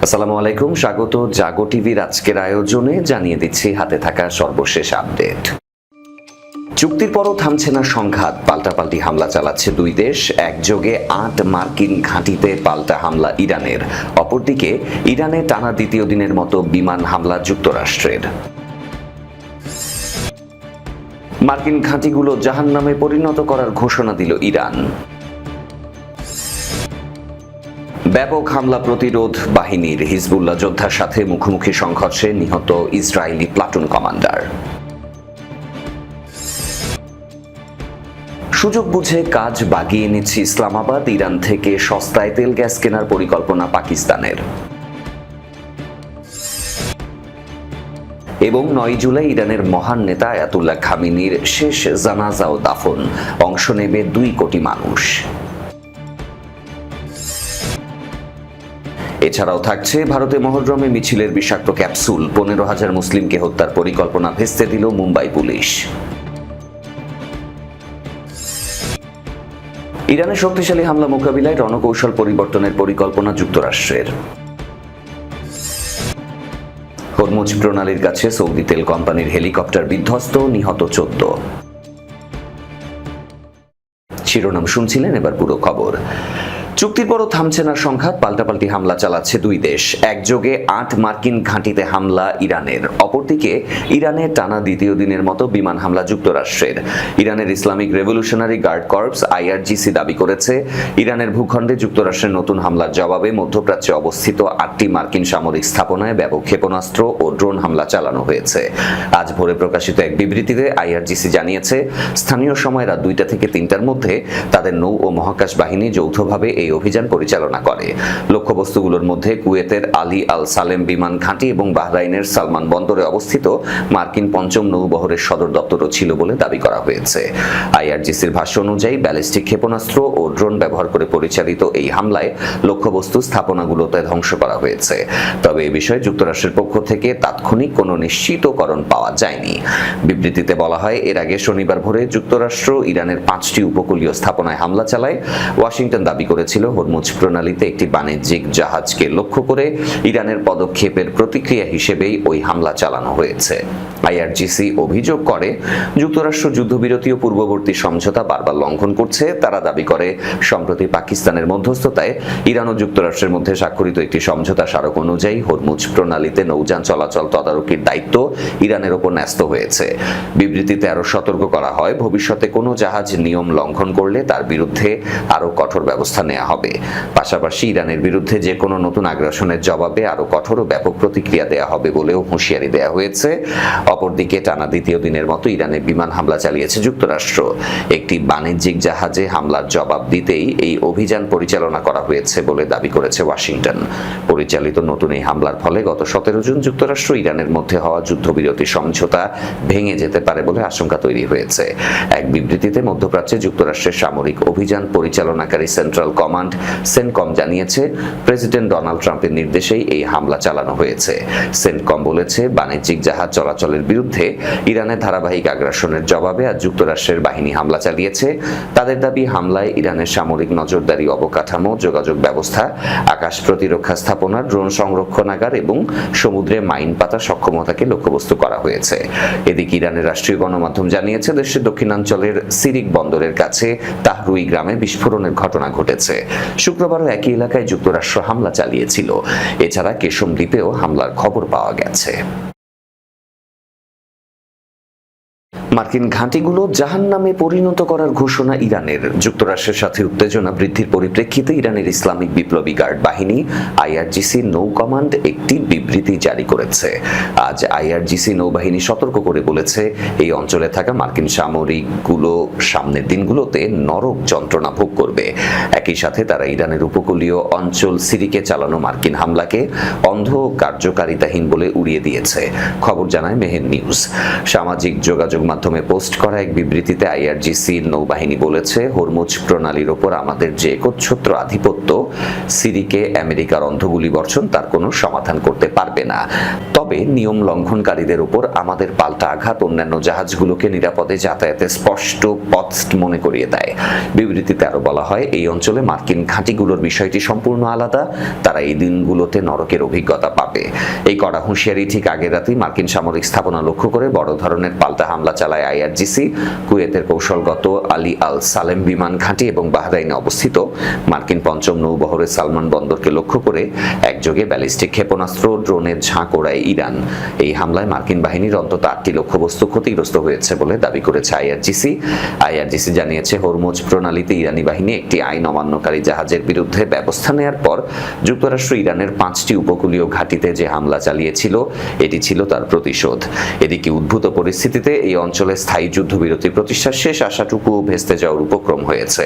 আসসালামু আলাইকুম, স্বাগত জাগো টিভির আজকের আয়োজনে। জানিয়ে দিচ্ছি হাতে থাকা সর্বশেষ আপডেট। চুক্তির পরও থামছে না সংঘাত, পাল্টাপাল্টি হামলা চালাচ্ছে দুই দেশ। একযোগে ৮ মার্কিন ঘাঁটিতে পাল্টা হামলা ইরানের। অপরদিকে ইরানে টানা দ্বিতীয় দিনের মতো বিমান হামলা যুক্তরাষ্ট্রের। মার্কিন ঘাঁটিগুলো জাহান্নামে পরিণত করার ঘোষণা দিল ইরান। ব্যাপক হামলা প্রতিরোধ বাহিনীর, হিজবুল্লাহ যোদ্ধার সাথে মুখোমুখি সংঘর্ষে নিহত ইসরায়েলি প্লাটুন কমান্ডার। সুযোগ বুঝে কাজ বাগিয়ে নিচ্ছে ইসলামাবাদ, ইরান থেকে সস্তায় তেল গ্যাস কেনার পরিকল্পনা পাকিস্তানের। এবং ৯ জুলাই ইরানের মহান নেতা আয়াতুল্লাহ খামেনির শেষ জানাজা ও দাফন, অংশ নেবে ২ কোটি মানুষ। এছাড়াও থাকছে ভারতে মহররমে মিছিলের বিষাক্ত ক্যাপসুল, ১৫,০০০ মুসলিমকে হত্যার পরিকল্পনা ভেস্তে দিল মুম্বাই পুলিশ। ইরানের শক্তিশালী হামলা মোকাবিলায় রণকৌশল পরিবর্তনের পরিকল্পনা যুক্তরাষ্ট্রের। হরমুজ প্রণালীর কাছে সৌদি তেল কোম্পানির হেলিকপ্টার বিধ্বস্ত, নিহত ১৪। শিরোনাম শুনছিলেন, এবার পুরো খবর। চুক্তির পরও থামছে না সংঘাত, পাল্টাপাল্টি হামলা চালাচ্ছে দুই দেশ। একযোগে ৮ মার্কিন ঘাঁটিতে হামলা ইরানের। অপরদিকে ইরানে টানা দ্বিতীয় দিনের মতো বিমান হামলা যুক্তরাষ্ট্রের। ইরানের Islamic revolutionary guard corps IRGC দাবি করেছে, ইরানের ভূখণ্ডে যুক্তরাষ্ট্রের নতুন হামলার জবাবে মধ্যপ্রাচ্যে অবস্থিত ৮টি মার্কিন সামরিক স্থাপনায় ব্যাপক ক্ষেপণাস্ত্র ও ড্রোন হামলা চালানো হয়েছে। আজ ভোরে প্রকাশিত এক বিবৃতিতে আইআরজিসি জানিয়েছে, স্থানীয় সময় রাত ২টা থেকে ৩টার মধ্যে তাদের নৌ ও মহাকাশ বাহিনী যৌথভাবে এই অভিযান পরিচালনা করে। লক্ষ্যবস্তুগুলোর মধ্যে কুয়েতের আলী আল সালেম বিমান ঘাঁটি এবং বাহরাইনের সালমান বন্দরে অবস্থিত মার্কিন পঞ্চম নৌবহরের সদর দপ্তরও ছিল বলে দাবি করা হয়েছে। আইআরজিসির ভাষ্য অনুযায়ী ব্যালিস্টিক ক্ষেপণাস্ত্র ও ড্রোন ব্যবহার করে পরিচালিত এই হামলায় লক্ষ্যবস্তু স্থাপনাগুলোতে ধ্বংস করা হয়েছে। তবে এ বিষয়ে যুক্তরাষ্ট্রের পক্ষ থেকে তাৎক্ষণিক কোনো নিশ্চিতকরণ পাওয়া যায়নি। বিবৃতিতে বলা হয়, এর আগে শনিবার ভোরে যুক্তরাষ্ট্র ইরানের ৫টি উপকূলীয় স্থাপনায় হামলা চালায়। ওয়াশিংটন দাবি করেছিল, হরমুজ প্রণালীতে একটি বাণিজ্যিক জাহাজকে লক্ষ্য করে ইরানের পদক্ষেপের প্রতিক্রিয়া হিসেবেই ওই হামলা চালানো হয়েছে। আইআরজিসি অভিযোগ করে, যুক্তরাষ্ট্র যুদ্ধবিরতি ও পূর্ববর্তী সমঝোতা বারবার লঙ্ঘন করছে। তারা দাবি করে, সম্প্রতি পাকিস্তানের মধ্যস্থতায় ইরান ও যুক্তরাষ্ট্রের মধ্যে স্বাক্ষরিত একটি সমঝোতা স্মারক অনুযায়ী হরমুজ প্রণালীতে নৌযান চলাচল তদারকির দায়িত্ব ইরানের ওপর ন্যস্ত হয়েছে। বিবৃতিতে আরও সতর্ক করা হয়, ভবিষ্যতে কোনো জাহাজ নিয়ম লঙ্ঘন করলে তার বিরুদ্ধে আরও কঠোর ব্যবস্থা নেওয়া হবে। পাশাপাশি ইরানের বিরুদ্ধে যে কোনো নতুন আগ্রাসনের জবাবে আরও কঠোর ও ব্যাপক প্রতিক্রিয়া দেওয়া হবে বলেও হুঁশিয়ারি দেওয়া হয়েছে। অপরদিকে টানা দ্বিতীয় দিনের মতো ইরানে বিমান হামলা চালিয়েছে যুক্তরাষ্ট্র। একটি বাণিজ্যিক জাহাজে হামলার জবাব দিতেই এই অভিযান পরিচালনা করা হয়েছে বলে দাবি করেছে ওয়াশিংটন। পরিচালিত নতুন এই হামলার ফলে গত ১৭ জুন যুক্তরাষ্ট্র ইরানের মধ্যে হওয়া যুদ্ধবিরতি সমঝোতা ভেঙে যেতে পারে বলে আশঙ্কা তৈরি হয়েছে। এক বিবৃতিতে মধ্যপ্রাচ্যে যুক্তরাষ্ট্রের সামরিক অভিযান পরিচালনাকারী সেন্ট্রাল কমান্ড সেন্টকম জানিয়েছে, প্রেসিডেন্ট ডোনাল্ড ট্রাম্পের নির্দেশেই এই হামলা চালানো হয়েছে। সেন্টকম বলেছে, বাণিজ্যিক জাহাজ চলাচলের বিরুদ্ধে ইরানের ধারাবাহিক আগ্রাসনের জবাবে আজ যুক্তরাষ্ট্রের বাহিনী হামলা চালিয়েছে। তাদের দাবি, হামলায় ইরানের সামরিক নজরদারি অবকাঠামো, যোগাযোগ ব্যবস্থা, আকাশ প্রতিরক্ষা স্থাপনা, ড্রোন সংরক্ষণাগার এবং সমুদ্রে মাইন পাতা সক্ষমতাকে লক্ষ্যবস্তু করা হয়েছে। এদিকে ইরানের রাষ্ট্রীয় গণমাধ্যম জানিয়েছে, দেশের দক্ষিণাঞ্চলের সিরিক বন্দরের কাছে তাহরুই গ্রামে বিস্ফোরণের ঘটনা ঘটেছে। শুক্রবারও একই এলাকায় যুক্তরাষ্ট্র হামলা চালিয়েছিল। এছাড়া কেশম দ্বীপেও হামলার খবর পাওয়া গেছে। মার্কিন ঘাঁটিগুলো জাহান্নামে পরিণত করার ঘোষণা ইরানের। যুক্তরাষ্ট্রের সাথে উত্তেজনা বৃদ্ধির পরিপ্রেক্ষিতে ইরানের ইসলামিক বিপ্লবী গার্ড বাহিনী আইআরজিসি নৌ কমান্ড একটি বিবৃতি জারি করেছে। আজ আইআরজিসি নৌবাহিনী সতর্ক করে বলেছে, এই অঞ্চলে থাকা মার্কিন সামরিকগুলো সামনের দিনগুলোতে নরক যন্ত্রণা ভোগ করবে। একই সাথে তারা ইরানের উপকূলীয় অঞ্চল সিরিকে চালানো মার্কিন হামলাকে অন্ধ কার্যকারিতাহীন বলে উড়িয়ে দিয়েছে। খবর জানায় মেহের নিউজ। সামাজিক যোগাযোগ মাধ্যমে পোস্ট করা এক বিবৃতিতে আইআরজিসির নৌবাহিনী বলেছে, হরমুজ প্রণালীর ওপর আমাদের যে একচ্ছত্র আধিপত্য সিরিকে আমেরিকার অন্ধগুলি বর্ষণ তার কোনো সমাধান করতে পারবে না। তবে নিয়ম লঙ্ঘনকারীদের উপর আমাদের পাল্টা আঘাত অন্যান্য জাহাজগুলোকে নিরাপদে যাতায়াতের স্পষ্ট পথ মনে করিয়ে দেয়। বিবৃতিতে আরো বলা হয়, এই অঞ্চলে মার্কিন ঘাঁটিগুলোর বিষয়টি সম্পূর্ণ আলাদা। তারা এই দিনগুলোতে নরকের অভিজ্ঞতা পাবে। এই কড়া হুঁশিয়ারি ঠিক আগের রাতেই মার্কিন সামরিক স্থাপনা লক্ষ্য করে বড় ধরনের পাল্টা হামলা চালায় আইআরজিসি। কুয়েতের কৌশলগত আলী আল সালেম বিমান ঘাঁটি এবং বাহরাইনে অবস্থিত মার্কিন পঞ্চম নৌবহরের সালমান বন্দরকে লক্ষ্য করে একযোগে ব্যালিস্টিক ক্ষেপণাস্ত্র ড্রোনের ঝাঁক ওড়ায় ইরান। এই হামলায় মার্কিন বাহিনীর অন্তত 8টি লক্ষ্যবস্তু ক্ষতিগ্রস্ত হয়েছে বলে দাবি করেছে আইআরজিসি জানিয়েছে, হরমুজ প্রণালীতে ইরানি বাহিনী একটি আইন অমান্যকারী জাহাজের বিরুদ্ধে ব্যবস্থা নেয়ার পর যুক্তরাষ্ট্র ইরানের 5টি উপকূলীয় ঘাঁটিতে যে হামলা চালিয়েছিল এটি ছিল তার প্রতিশোধ। এদিকে উদ্ভূত পরিস্থিতিতে এই অঞ্চলে স্থায়ী যুদ্ধবিরতি প্রতিষ্ঠার শেষ আশাটুকু ভেস্তে যাওয়ার উপক্রম হয়েছে।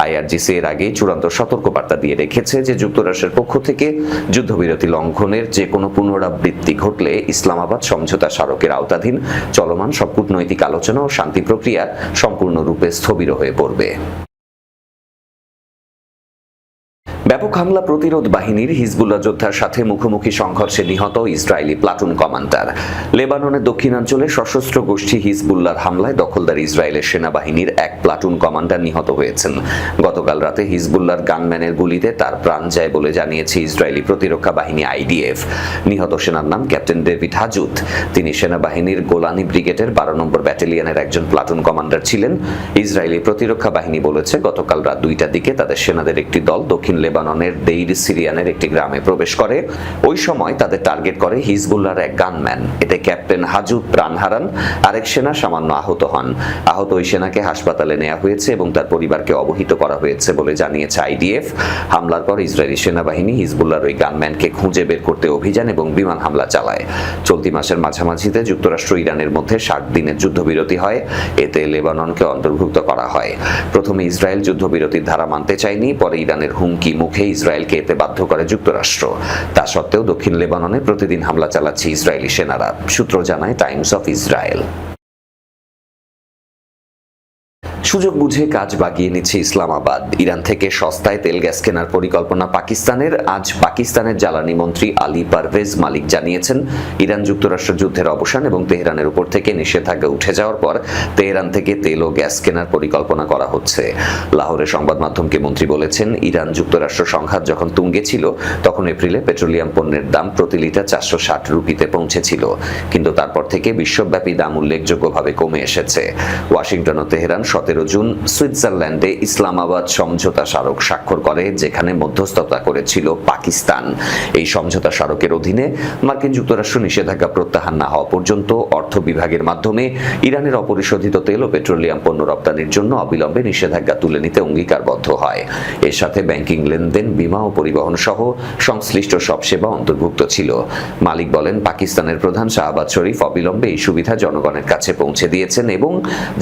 আইআরজিসি এর আগে চূড়ান্ত সতর্কবার্তা দিয়ে রেখেছে যে যুক্তরাষ্ট্রের পক্ষ থেকে যুদ্ধবিরতি লঙ্ঘনের যে কোনো পুনরাবৃত্তি ঘটলে ইসলামাবাদ সমঝোতা স্মারকের আওতাধীন চলমান সব কূটনৈতিক আলোচনা ও শান্তি প্রক্রিয়া সম্পূর্ণরূপে স্থবির হয়ে পড়বে। ব্যাপক হামলা প্রতিরোধ বাহিনীর হিজবুল্লাহ যোদ্ধার সাথে মুখোমুখি সংঘর্ষে নিহত ইসরায়েলি প্লাটুন কমান্ডার। লেবাননের দক্ষিণাঞ্চলে সশস্ত্র গোষ্ঠী হিজবুল্লাহর হামলায় দখলদার ইসরায়েলের সেনাবাহিনীর এক প্লাটুন কমান্ডার নিহত হয়েছেন। গতকাল রাতে হিজবুল্লাহর গানম্যানের গুলিতে তার প্রাণ যায় বলে জানিয়েছে ইসরায়েলি প্রতিরক্ষা বাহিনী আইডিএফ। নিহত সেনার নাম ক্যাপ্টেন ডেভিড হাজুত। তিনি সেনাবাহিনীর গোলানি ব্রিগেডের 12 নম্বর ব্যাটালিয়নের একজন প্লাটুন কমান্ডার ছিলেন। ইসরায়েলি প্রতিরক্ষা বাহিনী বলেছে, গতকাল রাত 2টার দিকে তাদের সেনাদের একটি দল দক্ষিণ লেবাননের দেইর সিরিয়ানের একটি গ্রামে প্রবেশ করে। ওই সময় তাদের টার্গেট করে হিজবুল্লাহর এক গানম্যান। এতে ক্যাপ্টেন হাজুত প্রাণ হারান, আরেক সেনা সামান্য আহত হন। আহত ওই সেনাকে হাসপাতালে নেওয়া হয়েছে এবং তার পরিবারকে অবহিত করা হয়েছে বলে জানিয়েছে আইডিএফ। হামলার পর ইসরায়েলি সেনাবাহিনী হিজবুল্লাহর ওই গানম্যানকে খুঁজে বের করতে অভিযান এবং বিমান হামলা চালায়। চলতি মাসের মাঝামাঝিতে যুক্তরাষ্ট্র ইরানের মধ্যে 60 দিনের যুদ্ধবিরতি হয়। এতে লেবাননকে অন্তর্ভুক্ত করা হয়। প্রথমে ইসরায়েল যুদ্ধবিরতির ধারা মানতে চায়নি, পরে ইরানের হুমকি মুখে ইসরায়েলকে এতে বাধ্য করে যুক্তরাষ্ট্র। তা সত্ত্বেও দক্ষিণ লেবাননে প্রতিদিন হামলা চালাচ্ছে ইসরায়েলি সেনারা, সূত্র জানায় টাইমস অফ ইসরায়েল। সুযোগ বুঝে কাজ বাগিয়ে নিচ্ছে ইসলামাবাদ। ইরান থেকে সস্তায় তেল গ্যাস কেনার পরিকল্পনা পাকিস্তানের। আজ পাকিস্তানের জ্বালানি মন্ত্রী আলী পারভেজ মালিক জানিয়েছেন, ইরান যুক্তরাষ্ট্র যুদ্ধের অবসান এবং তেহরানের উপর থেকে নিষেধাজ্ঞা উঠে যাওয়ার পর তেহরান থেকে তেল ও গ্যাস কেনার পরিকল্পনা করা হচ্ছে। লাহোরে সংবাদ মাধ্যমকে মন্ত্রী বলেছেন, ইরান যুক্তরাষ্ট্র সংঘাত যখন তুঙ্গে ছিল তখন এপ্রিলে পেট্রোলিয়াম পণ্যের দাম প্রতি লিটার 460 রুপিতে পৌঁছেছিল, কিন্তু তারপর থেকে বিশ্বব্যাপী দাম উল্লেখযোগ্যভাবে কমে এসেছে। ওয়াশিংটন ও তেহরান 17 জুন সুইজারল্যান্ডে ইসলামাবাদ সমঝোতা স্মারক স্বাক্ষর করে, যেখানে মধ্যস্থতা করেছিল পাকিস্তান। এই সমঝোতা স্মারকের অধীনে মার্কিন যুক্তরাষ্ট্র নিষেধাজ্ঞা প্রত্যাহার না হওয়া পর্যন্ত অর্থ বিভাগের মাধ্যমে ইরানের অপরিশোধিত তেল ও পেট্রোলিয়াম পণ্য রপ্তানির জন্য অবিলম্বে নিষেধাজ্ঞা তুলে নিতে অঙ্গীকারবদ্ধ হয়। এর সাথে ব্যাংকিং লেনদেন, বীমা ও পরিবহন সহ সংশ্লিষ্ট সব সেবা অন্তর্ভুক্ত ছিল। মালিক বলেন, পাকিস্তানের প্রধান শাহবাজ শরীফ অবিলম্বে এই সুবিধা জনগণের কাছে পৌঁছে দিয়েছেন এবং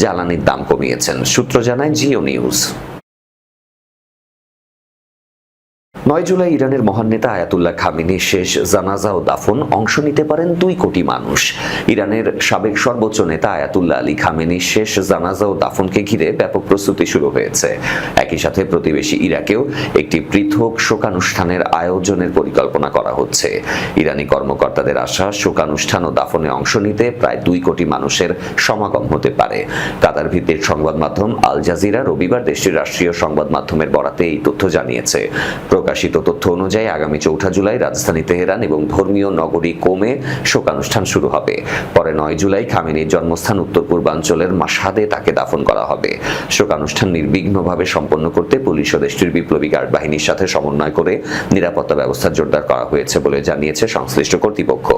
জ্বালানির দাম কমিয়েছেন। সূত্র জানায় জিও নিউজ। 9 জুলাই ইরানের মহান নেতা আয়াতুল্লাহ খামেনির শেষ জানাজা ও দাফন অংশ নিতে পারেন 2 কোটি মানুষ। ইরানের সাবেক সর্বোচ্চ নেতা আয়াতুল্লাহ আলী খামেনির শেষ জানাজা ও দাফনকে ঘিরে ব্যাপক প্রস্তুতি শুরু হয়েছে। একই সাথে প্রতিবেশী ইরাকেও একটি পৃথক শোকানুষ্ঠানের আয়োজনের পরিকল্পনা করা হচ্ছে। ইরানি কর্মকর্তাদের আশা, শোকানুষ্ঠান ও দাফনে অংশ নিতে প্রায় 2 কোটি মানুষের সমাগম হতে পারে। কাতার ভিত্তিক সংবাদ মাধ্যম আল জাজিরা রবিবার দেশটির রাষ্ট্রীয় সংবাদ মাধ্যমের বরাতে এই তথ্য জানিয়েছে। প্রকাশিত তথ্য অনুযায়ী আগামী 4 জুলাই রাজধানী তেহরান এবং ধর্মীয় নগরী কোমে শোকানুষ্ঠান শুরু হবে। পরে 9 জুলাই খামেনির জন্মস্থান উত্তর পূর্বাঞ্চলের মাশহাদে তাকে দাফন করা হবে। শোকানুষ্ঠান নির্বিঘ্নভাবে সম্পন্ন করতে পুলিশ ও দেশটির বিপ্লবী গার্ড বাহিনীর সাথে সমন্বয় করে নিরাপত্তা ব্যবস্থা জোরদার করা হয়েছে বলে জানিয়েছে সংশ্লিষ্ট কর্তৃপক্ষ।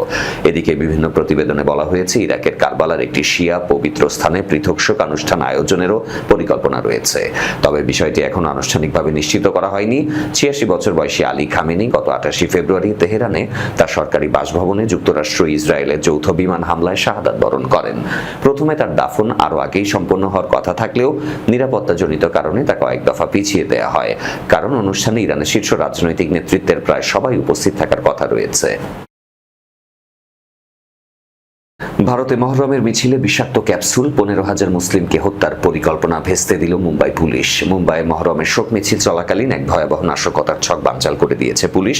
এদিকে বিভিন্ন প্রতিবেদনে বলা হয়েছে, ইরাকের কারবালার একটি শিয়া পবিত্র স্থানে পৃথক শোকানুষ্ঠান আয়োজনেরও পরিকল্পনা রয়েছে। তবে বিষয়টি এখন আনুষ্ঠানিকভাবে নিশ্চিত করা হয়নি। 86 বছর বয়সী আলী খামেনি গত 28 ফেব্রুয়ারি তেহরানে তার সরকারি বাসভবনে যুক্তরাষ্ট্র ইসরায়েলের যৌথ বিমান হামলায় শাহাদাত বরণ করেন। প্রথমে তার দাফন আরও আগেই সম্পন্ন হওয়ার কথা থাকলেও নিরাপত্তাজনিত কারণে তা কয়েক দফা পিছিয়ে দেওয়া হয়। কারণ অনুষ্ঠানে ইরানের শীর্ষ রাজনৈতিক নেতৃত্বের প্রায় সবাই উপস্থিত থাকার কথা রয়েছে। ভারতে মহরমের মিছিলে বিষাক্ত ক্যাপসুল 15,000 মুসলিমকে হত্যার পরিকল্পনা ভেস্তে দিল মুম্বাই পুলিশ। মুম্বাইয়ে মহরমের শোক মিছিল চলাকালীন এক ভয়াবহ নাশকতার ছক বানচাল করে দিয়েছে পুলিশ।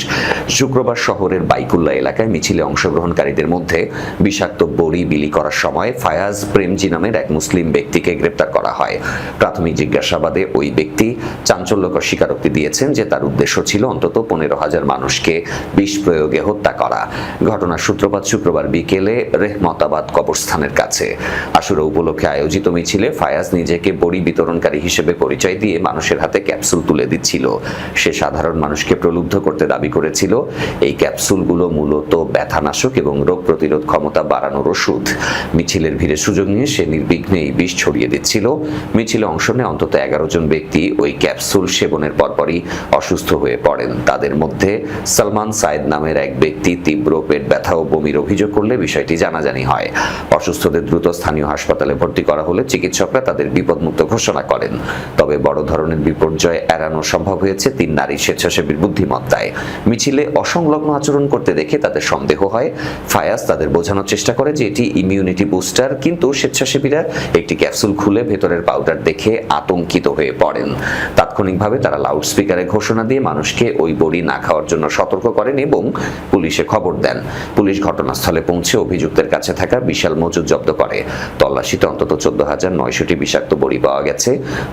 শুক্রবার শহরের বাইকুল্লা এলাকায় মিছিলে অংশগ্রহণকারীদের মধ্যে বিষাক্ত বড়ি বিলি করার সময় ফায়াজ প্রেমজি নামের এক মুসলিম ব্যক্তিকে গ্রেপ্তার করা হয়। প্রাথমিক জিজ্ঞাসাবাদে ওই ব্যক্তি চাঞ্চল্যকর স্বীকারোক্তি দিয়েছেন যে তার উদ্দেশ্য ছিল অন্তত 15,000 মানুষকে বিষ প্রয়োগে হত্যা করা। ঘটনার সূত্রপাত শুক্রবার বিকেলে রেহমতাবাদ কবরস্থানের কাছে। আশুরা উপলক্ষে আয়োজিত মিছিলে ফায়াজ নিজেকে বড়ি বিতরণকারী হিসেবে পরিচয় দিয়ে মানুষের হাতে ক্যাপসুল তুলে দিচ্ছিল। সে সাধারণ মানুষকে প্রলুব্ধ করতে দাবি করেছিল এই ক্যাপসুলগুলো মূলত ব্যথানাশক এবং রোগ প্রতিরোধ ক্ষমতা বাড়ানোর ওষুধ। মিছিলের ভিড়ে সুযোগ নিয়ে সে নির্বিঘ্নে এই বিষ ছড়িয়ে দিচ্ছিল। মিছিলে অংশ নেয় অন্তত 11 জন ব্যক্তি ওই ক্যাপসুল সেবনের পরপরই অসুস্থ হয়ে পড়েন। তাদের মধ্যে সালমান সাইদ নামের এক ব্যক্তি তীব্র পেট ব্যথা ও বমির অভিযোগ করলে বিষয়টি জানাজানি হয়। অসুস্থদের দ্রুত স্থানীয় হাসপাতালে ভর্তি করা হলে চিকিৎসকরা তাদের বিপদমুক্ত ঘোষণা করেন। তবে বড় ধরনের বিপর্যয় এড়ানো সম্ভব হয়েছে 3 নারী স্বেচ্ছাসেবীর বুদ্ধিমত্তায়। মিছিলে অসংলগ্ন আচরণ করতে দেখে তাদের সন্দেহ হয়। ফায়াজ তাদের বোঝানোর চেষ্টা করে যে এটি ইমিউনিটি বুস্টার, কিন্তু স্বেচ্ছাসেবীরা একটি ক্যাপসুল খুলে ভেতরের পাউডার দেখে আতঙ্কিত হয়ে পড়েন। তাৎক্ষণিকভাবে তারা লাউডস্পিকারে ঘোষণা দিয়ে মানুষকে ওই বড়ি না খাওয়ার জন্য সতর্ক করেন এবং পুলিশে খবর দেন। পুলিশ ঘটনাস্থলে পৌঁছে অভিযুক্তের কাছে থাকা বিশাল মজুদ জব্দ করে। তল্লাশিতে অন্তত 14,900টি বিষাক্ত বড়ি পাওয়া গেছে।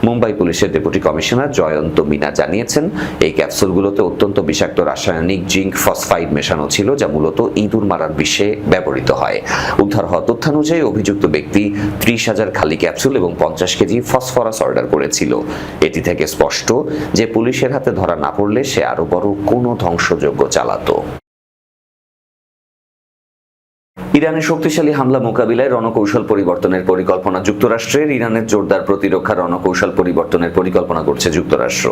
মুম্বাই পুলিশের ডেপুটি কমিশনার জয়ন্ত মিনা জানিয়েছেন, এই ক্যাপসুলগুলোতে অত্যন্ত বিষাক্ত রাসায়নিক জিঙ্ক ফসফাইড মেশানো ছিল, যা মূলত ইঁদুর মারার বিষে ব্যবহৃত হয়। উদ্ধার হওয়া তথ্যানুযায়ী অভিযুক্ত ব্যক্তি 30,000 খালি ক্যাপসুল এবং 50 কেজি ফসফরাস অর্ডার করেছিল। এটি থেকে স্পষ্ট যে পুলিশের হাতে ধরা না পড়লে সে আরো বড় কোনো ধ্বংসযজ্ঞ চালাতো। ইরানের শক্তিশালী হামলা মোকাবিলায় রণকৌশল পরিবর্তনের পরিকল্পনা যুক্তরাষ্ট্রের। ইরানের জোরদার প্রতিরক্ষা রণকৌশল পরিবর্তনের পরিকল্পনা করছে যুক্তরাষ্ট্র।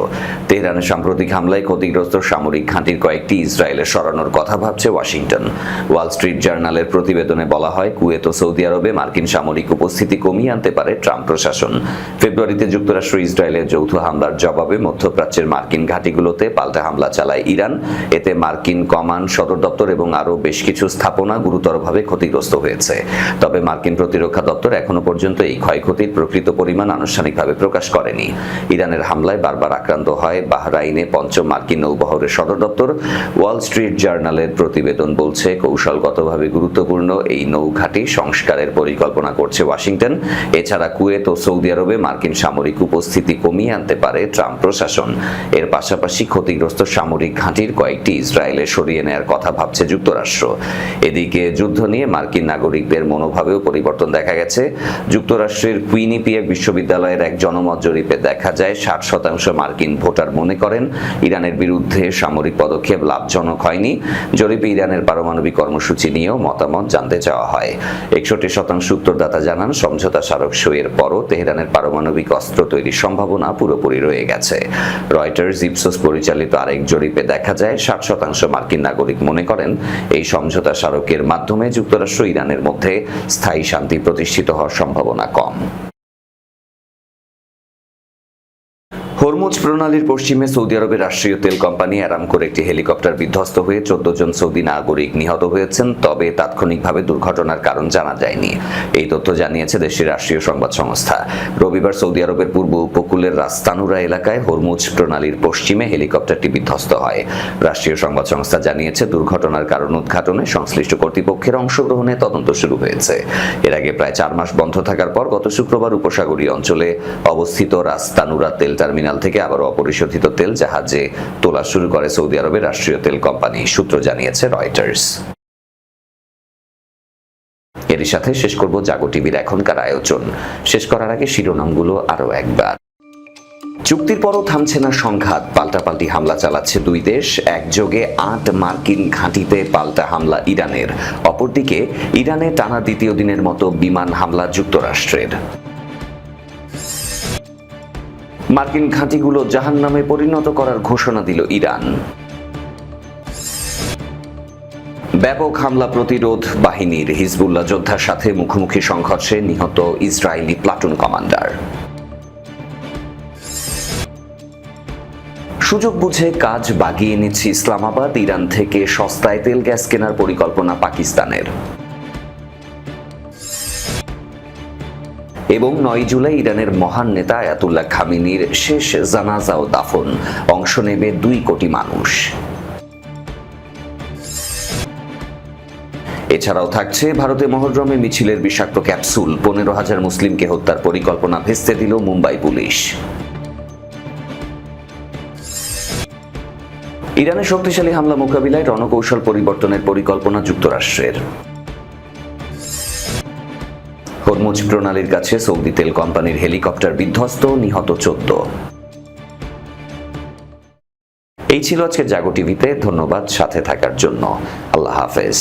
তেহরানের সাম্প্রতিক হামলায় ক্ষতিগ্রস্ত সামরিক ঘাঁটির কয়েকটি ইসরায়েলে সরানোর কথা ভাবছে ওয়াশিংটন। ওয়াল স্ট্রিট জার্নালের প্রতিবেদনে বলা হয়, কুয়েত ও সৌদি আরবে মার্কিন সামরিক উপস্থিতি কমিয়ে আনতে পারে ট্রাম্প প্রশাসন। ফেব্রুয়ারিতে যুক্তরাষ্ট্র ইসরায়েলের যৌথ হামলার জবাবে মধ্যপ্রাচ্যের মার্কিন ঘাঁটিগুলোতে পাল্টা হামলা চালায় ইরান। এতে মার্কিন কমান্ড, সদর দপ্তর এবং আরও বেশ কিছু স্থাপনা গুরুতরভাবে ক্ষতিগ্রস্ত হয়েছে। তবে মার্কিন প্রতিরক্ষা দপ্তর এখনো পর্যন্ত এই ক্ষয়ক্ষতির প্রকৃত পরিমাণ আনুষ্ঠানিকভাবে প্রকাশ করেনি। ইরানের হামলায় বারবার আক্রান্ত হয় বাহরাইনে 5ম মার্কিন নৌবহরের সদর দপ্তর। ওয়াল স্ট্রিট জার্নালের প্রতিবেদন বলছে, কৌশলগতভাবে গুরুত্বপূর্ণ এই নৌঘাঁটি সংস্কারের পরিকল্পনা করছে ওয়াশিংটন। এছাড়া কুয়েত ও সৌদি আরবে মার্কিন সামরিক উপস্থিতি কমিয়ে আনতে পারে ট্রাম্প প্রশাসন। এর পাশাপাশি ক্ষতিগ্রস্ত সামরিক ঘাঁটির কয়েকটি ইসরায়েলে সরিয়ে নেওয়ার কথা ভাবছে যুক্তরাষ্ট্র। এদিকে যুদ্ধ নিয়ে মার্কিন নাগরিকদের মনোভাবেও পরিবর্তন দেখা গেছে। যুক্তরাষ্ট্রের কুইনিপিয়াক বিশ্ববিদ্যালয়ের এক জনমত জরিপে দেখা যায় 60% মার্কিন ভোটার মনে করেন ইরানের বিরুদ্ধে সামরিক পদক্ষেপ লাভজনক হয়নি। জরিপে ইরানের পারমাণবিক কর্মসূচি নিয়েও মতামত জানতে চাওয়া হয়। 61% উত্তরদাতা জানান সমঝোতা স্মারক সইয়ের পরও তেহরানের পারমাণবিক অস্ত্র তৈরির সম্ভাবনা পুরোপুরি রয়ে গেছে। রয়টার্স ইপসোস পরিচালিত আরেক জরিপে দেখা যায় 60% মার্কিন নাগরিক মনে করেন এই সমঝোতা স্মারকের মাধ্যমে যুক্তরাষ্ট্র ইরানের মধ্যে স্থায়ী শান্তি প্রতিষ্ঠিত হওয়ার সম্ভাবনা কম। হরমুজ প্রণালীর পশ্চিমে সৌদি আরবের রাষ্ট্রীয় তেল কোম্পানি আরামকোর একটি হেলিকপ্টার বিধ্বস্ত হয়ে 14 জন সৌদি নাগরিক নিহত হয়েছেন। তবে তাৎক্ষণিকভাবে দুর্ঘটনার কারণ জানা যায়নি। এই তথ্য জানিয়েছে দেশটির রাষ্ট্রীয় সংবাদ সংস্থা। রবিবার সৌদি আরবের পূর্ব উপকূলের রাস্তানুরা এলাকায় হরমুজ প্রণালীর পশ্চিমে হেলিকপ্টারটি বিধ্বস্ত হয়। রাষ্ট্রীয় সংবাদ সংস্থা জানিয়েছে, দুর্ঘটনার কারণ উদ্ঘাটনে সংশ্লিষ্ট কর্তৃপক্ষের অংশগ্রহণে তদন্ত শুরু হয়েছে। এর আগে প্রায় 4 মাস বন্ধ থাকার পর গত শুক্রবার উপসাগরীয় অঞ্চলে অবস্থিত রাস্তানুরা তেল টার্মিনাল থেকে আবার অপরিশোধিত তেল জাহাজে তোলা শুরু করে সৌদি আরবের রাষ্ট্রীয় তেল কোম্পানি, সূত্র জানিয়েছে রয়টার্স। এরই সাথে শেষ করব জাগো টিভির এখনকার আয়োজন। শেষ করার আগে শিরোনামগুলো আরো একবার। চুক্তির পরও থামছে না সংঘাত, পাল্টাপাল্টি হামলা চালাচ্ছে দুই দেশ। একযোগে 8 মার্কিন ঘাঁটিতে পাল্টা হামলা ইরানের। অপরদিকে ইরানে টানা দ্বিতীয় দিনের মতো বিমান হামলা যুক্তরাষ্ট্রের। মার্কিন ঘাঁটিগুলো জাহান্নামে পরিণত করার ঘোষণা দিল ইরান। ব্যাপক হামলা প্রতিরোধ বাহিনীর, হিজবুল্লাহ যোদ্ধার সাথে মুখোমুখি সংঘর্ষে নিহত ইসরায়েলি প্লাটুন কমান্ডার। সুযোগ বুঝে কাজ বাগিয়ে নিচ্ছে ইসলামাবাদ, ইরান থেকে সস্তায় তেল গ্যাস কেনার পরিকল্পনা পাকিস্তানের। এবং 9 জুলাই ইরানের মহান নেতা আয়াতুল্লাহ খামেনির শেষ জানাজা ও দাফন, অংশ নেবে 2 কোটি মানুষ। এছাড়াও থাকছে ভারতে মহররমে মিছিলের বিষাক্ত ক্যাপসুল, 15,000 মুসলিমকে হত্যার পরিকল্পনা ভেস্তে দিল মুম্বাই পুলিশ। ইরানের শক্তিশালী হামলা মোকাবিলায় রণকৌশল পরিবর্তনের পরিকল্পনা যুক্তরাষ্ট্রের। হরমুজ প্রণালীর কাছে সৌদি তেল কোম্পানির হেলিকপ্টার বিধ্বস্ত, নিহত 14। এই ছিল আজকের জাগো টিভিতে। ধন্যবাদ সাথে থাকার জন্য। আল্লাহ হাফেজ।